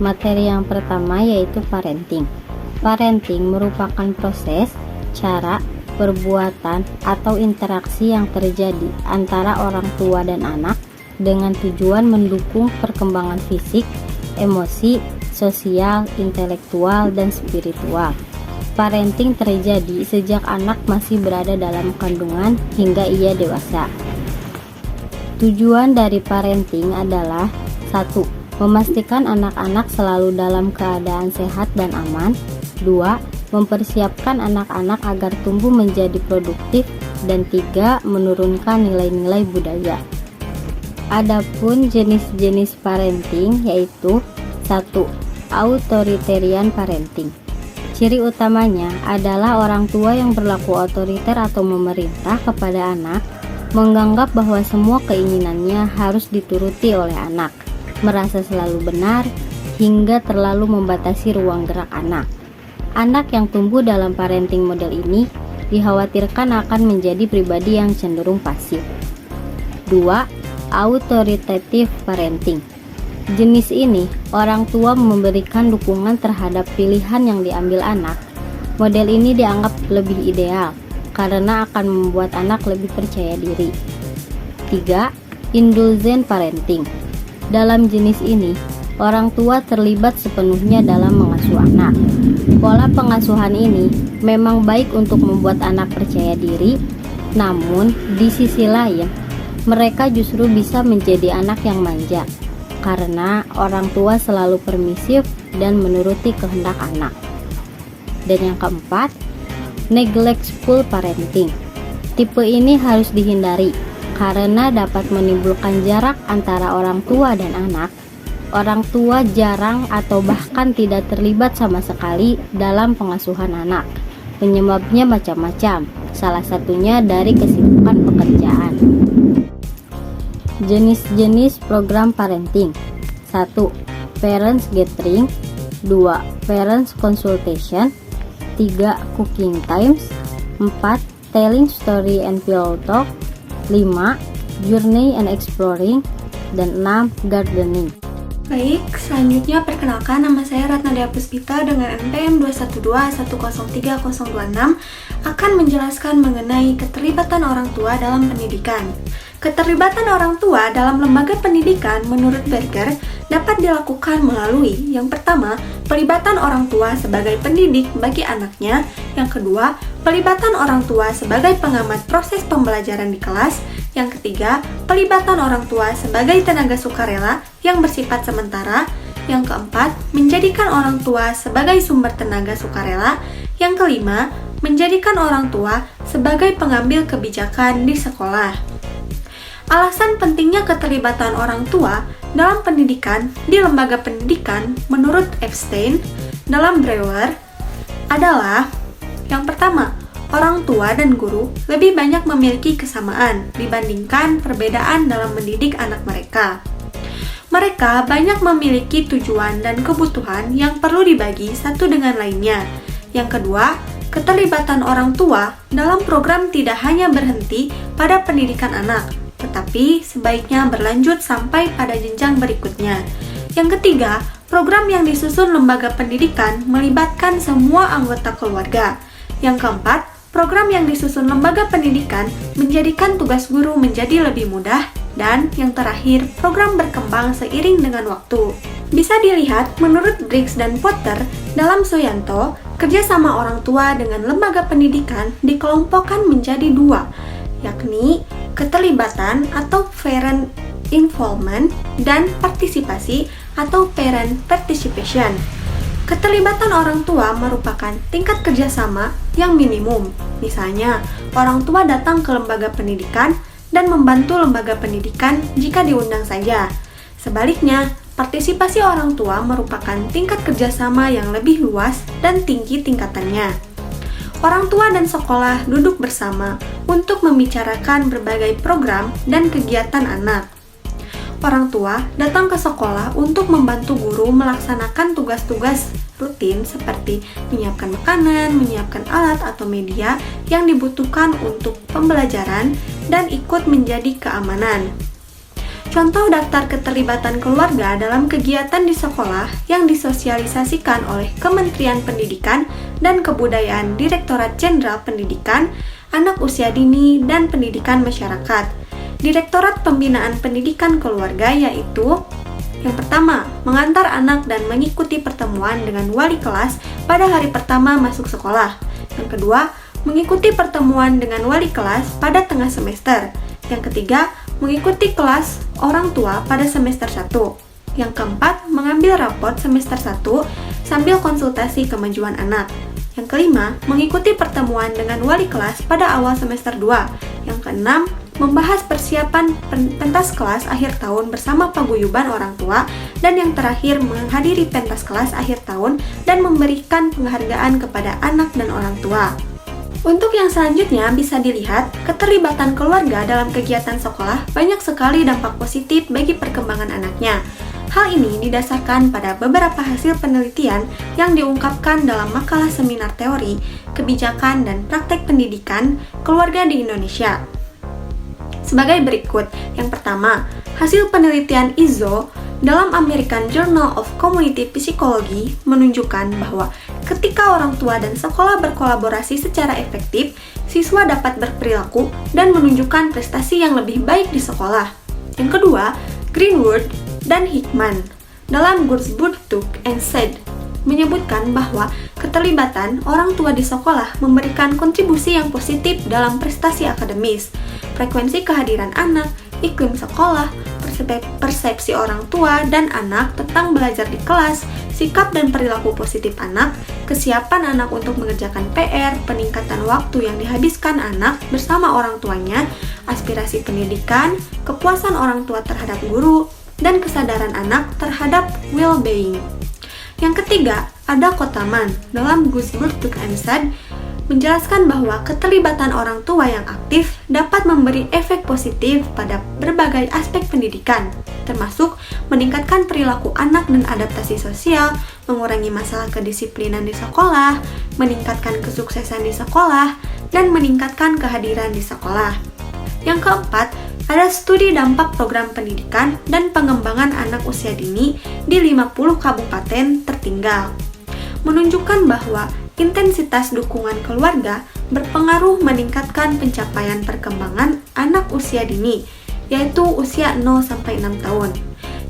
Materi yang pertama yaitu parenting. Parenting merupakan proses, cara, perbuatan, atau interaksi yang terjadi antara orang tua dan anak dengan tujuan mendukung perkembangan fisik, emosi, sosial, intelektual, dan spiritual. Parenting terjadi sejak anak masih berada dalam kandungan hingga ia dewasa. Tujuan dari parenting adalah 1. Memastikan anak-anak selalu dalam keadaan sehat dan aman. 2. Mempersiapkan anak-anak agar tumbuh menjadi produktif. Dan 3. Menurunkan nilai-nilai budaya. Adapun jenis-jenis parenting yaitu 1. Authoritarian parenting. Ciri utamanya adalah orang tua yang berlaku otoriter atau memerintah kepada anak, menganggap bahwa semua keinginannya harus dituruti oleh anak, merasa selalu benar, hingga terlalu membatasi ruang gerak anak. Anak yang tumbuh dalam parenting model ini dikhawatirkan akan menjadi pribadi yang cenderung pasif. 2. Authoritative parenting. Jenis ini, orang tua memberikan dukungan terhadap pilihan yang diambil anak. Model ini dianggap lebih ideal karena akan membuat anak lebih percaya diri. 3. Indulgent parenting. Dalam jenis ini, orang tua terlibat sepenuhnya dalam mengasuh anak. Pola pengasuhan ini memang baik untuk membuat anak percaya diri, namun di sisi lain, mereka justru bisa menjadi anak yang manja karena orang tua selalu permisif dan menuruti kehendak anak. Dan yang keempat, neglectful parenting. Tipe ini harus dihindari karena dapat menimbulkan jarak antara orang tua dan anak. Orang tua jarang atau bahkan tidak terlibat sama sekali dalam pengasuhan anak. Penyebabnya macam-macam, salah satunya dari kesibukan pekerjaan. Jenis-jenis program parenting. 1. Parents Gathering. 2. Parents Consultation. 3. Cooking Times. 4. Telling Story and Pillow Talk. 5. Journey and Exploring. Dan 6. Gardening. Baik, selanjutnya perkenalkan, nama saya Ratnadia Puspita dengan NPM 212103026 akan menjelaskan mengenai keterlibatan orang tua dalam pendidikan. Keterlibatan orang tua dalam lembaga pendidikan menurut Berger dapat dilakukan melalui yang pertama, pelibatan orang tua sebagai pendidik bagi anaknya. Yang kedua, pelibatan orang tua sebagai pengamat proses pembelajaran di kelas. Yang ketiga, pelibatan orang tua sebagai tenaga sukarela yang bersifat sementara. Yang keempat, menjadikan orang tua sebagai sumber tenaga sukarela. Yang kelima, menjadikan orang tua sebagai pengambil kebijakan di sekolah. Alasan pentingnya keterlibatan orang tua dalam pendidikan di lembaga pendidikan menurut Epstein dalam Brewer adalah yang pertama, orang tua dan guru lebih banyak memiliki kesamaan dibandingkan perbedaan dalam mendidik anak mereka. Mereka banyak memiliki tujuan dan kebutuhan yang perlu dibagi satu dengan lainnya. Yang kedua, keterlibatan orang tua dalam program tidak hanya berhenti pada pendidikan anak, tetapi sebaiknya berlanjut sampai pada jenjang berikutnya. Yang ketiga, program yang disusun lembaga pendidikan melibatkan semua anggota keluarga. Yang keempat, program yang disusun lembaga pendidikan menjadikan tugas guru menjadi lebih mudah. Dan yang terakhir, program berkembang seiring dengan waktu. Bisa dilihat menurut Briggs dan Potter dalam Suyanto, kerjasama orang tua dengan lembaga pendidikan dikelompokkan menjadi dua, yakni keterlibatan atau parent involvement dan partisipasi atau parent participation. Keterlibatan orang tua merupakan tingkat kerjasama yang minimum. Misalnya, orang tua datang ke lembaga pendidikan dan membantu lembaga pendidikan jika diundang saja. Sebaliknya, partisipasi orang tua merupakan tingkat kerjasama yang lebih luas dan tinggi tingkatannya. Orang tua dan sekolah duduk bersama untuk membicarakan berbagai program dan kegiatan anak. Orang tua datang ke sekolah untuk membantu guru melaksanakan tugas-tugas rutin seperti menyiapkan makanan, menyiapkan alat atau media yang dibutuhkan untuk pembelajaran, dan ikut menjadi keamanan. Contoh daftar keterlibatan keluarga dalam kegiatan di sekolah yang disosialisasikan oleh Kementerian Pendidikan dan Kebudayaan Direktorat Jenderal Pendidikan, Anak Usia Dini, dan Pendidikan Masyarakat. Direktorat Pembinaan Pendidikan Keluarga yaitu: yang pertama, mengantar anak dan mengikuti pertemuan dengan wali kelas pada hari pertama masuk sekolah. Yang kedua, mengikuti pertemuan dengan wali kelas pada tengah semester. Yang ketiga, mengikuti kelas orang tua pada semester 1. Yang keempat, mengambil raport semester 1 sambil konsultasi kemajuan anak. Yang kelima, mengikuti pertemuan dengan wali kelas pada awal semester 2. Yang keenam, membahas persiapan pentas kelas akhir tahun bersama paguyuban orang tua. Dan yang terakhir, menghadiri pentas kelas akhir tahun dan memberikan penghargaan kepada anak dan orang tua. Untuk yang selanjutnya bisa dilihat, keterlibatan keluarga dalam kegiatan sekolah banyak sekali dampak positif bagi perkembangan anaknya. Hal ini didasarkan pada beberapa hasil penelitian yang diungkapkan dalam makalah seminar teori, kebijakan, dan praktek pendidikan keluarga di Indonesia. Sebagai berikut, yang pertama, hasil penelitian ISO dalam American Journal of Community Psychology menunjukkan bahwa ketika orang tua dan sekolah berkolaborasi secara efektif, siswa dapat berperilaku dan menunjukkan prestasi yang lebih baik di sekolah. Yang kedua, Greenwood dan Hickman dalam Geburtstuk and Said menyebutkan bahwa keterlibatan orang tua di sekolah memberikan kontribusi yang positif dalam prestasi akademis, frekuensi kehadiran anak, iklim sekolah, persepsi orang tua dan anak tentang belajar di kelas, sikap dan perilaku positif anak, kesiapan anak untuk mengerjakan PR, peningkatan waktu yang dihabiskan anak bersama orang tuanya, aspirasi pendidikan, kepuasan orang tua terhadap guru, dan kesadaran anak terhadap well-being. Yang ketiga, ada Kotaman dalam Geburtstuk and Said menjelaskan bahwa keterlibatan orang tua yang aktif dapat memberi efek positif pada berbagai aspek pendidikan, termasuk meningkatkan perilaku anak dan adaptasi sosial, mengurangi masalah kedisiplinan di sekolah, meningkatkan kesuksesan di sekolah, dan meningkatkan kehadiran di sekolah. Yang keempat, ada studi dampak program pendidikan dan pengembangan anak usia dini di 50 kabupaten tertinggal, menunjukkan bahwa intensitas dukungan keluarga berpengaruh meningkatkan pencapaian perkembangan anak usia dini, yaitu usia 0-6 tahun.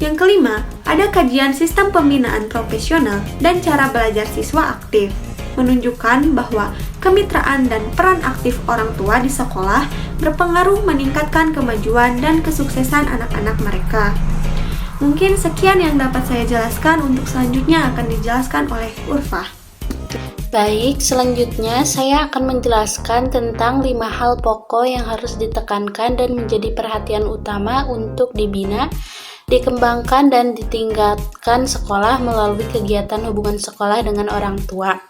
Yang kelima, ada kajian sistem pembinaan profesional dan cara belajar siswa aktif, menunjukkan bahwa kemitraan dan peran aktif orang tua di sekolah berpengaruh meningkatkan kemajuan dan kesuksesan anak-anak mereka. Mungkin sekian yang dapat saya jelaskan, untuk selanjutnya akan dijelaskan oleh Urfa. Baik, selanjutnya saya akan menjelaskan tentang 5 hal pokok yang harus ditekankan dan menjadi perhatian utama untuk dibina, dikembangkan, dan ditingkatkan sekolah melalui kegiatan hubungan sekolah dengan orang tua.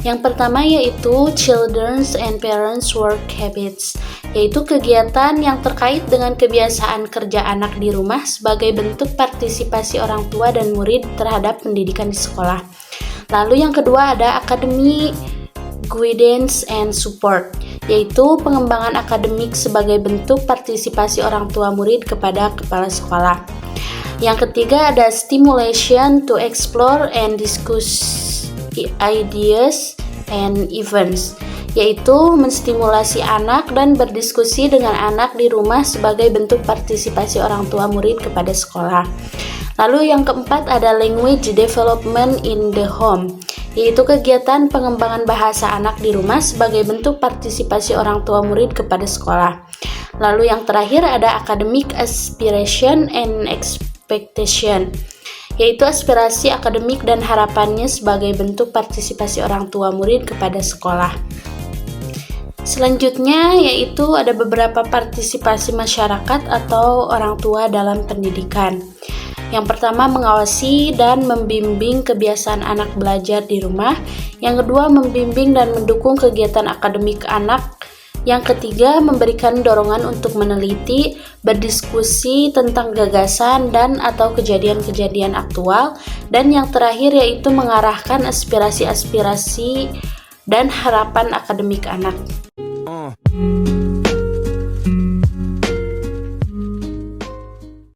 Yang pertama yaitu Children's and Parents Work Habits, yaitu kegiatan yang terkait dengan kebiasaan kerja anak di rumah sebagai bentuk partisipasi orang tua dan murid terhadap pendidikan di sekolah. Lalu yang kedua ada Academic Guidance and Support, yaitu pengembangan akademik sebagai bentuk partisipasi orang tua murid kepada kepala sekolah. Yang ketiga ada Stimulation to Explore and Discuss Ideas and Events, yaitu menstimulasi anak dan berdiskusi dengan anak di rumah sebagai bentuk partisipasi orang tua murid kepada sekolah. Lalu yang keempat ada Language Development in the Home, yaitu kegiatan pengembangan bahasa anak di rumah sebagai bentuk partisipasi orang tua murid kepada sekolah. Lalu yang terakhir ada Academic Aspiration and Expectation, yaitu aspirasi akademik dan harapannya sebagai bentuk partisipasi orang tua murid kepada sekolah. Selanjutnya yaitu ada beberapa partisipasi masyarakat atau orang tua dalam pendidikan. Yang pertama, mengawasi dan membimbing kebiasaan anak belajar di rumah. Yang kedua, membimbing dan mendukung kegiatan akademik anak. Yang ketiga, memberikan dorongan untuk meneliti, berdiskusi tentang gagasan dan atau kejadian-kejadian aktual. Dan yang terakhir yaitu mengarahkan aspirasi-aspirasi dan harapan akademik anak.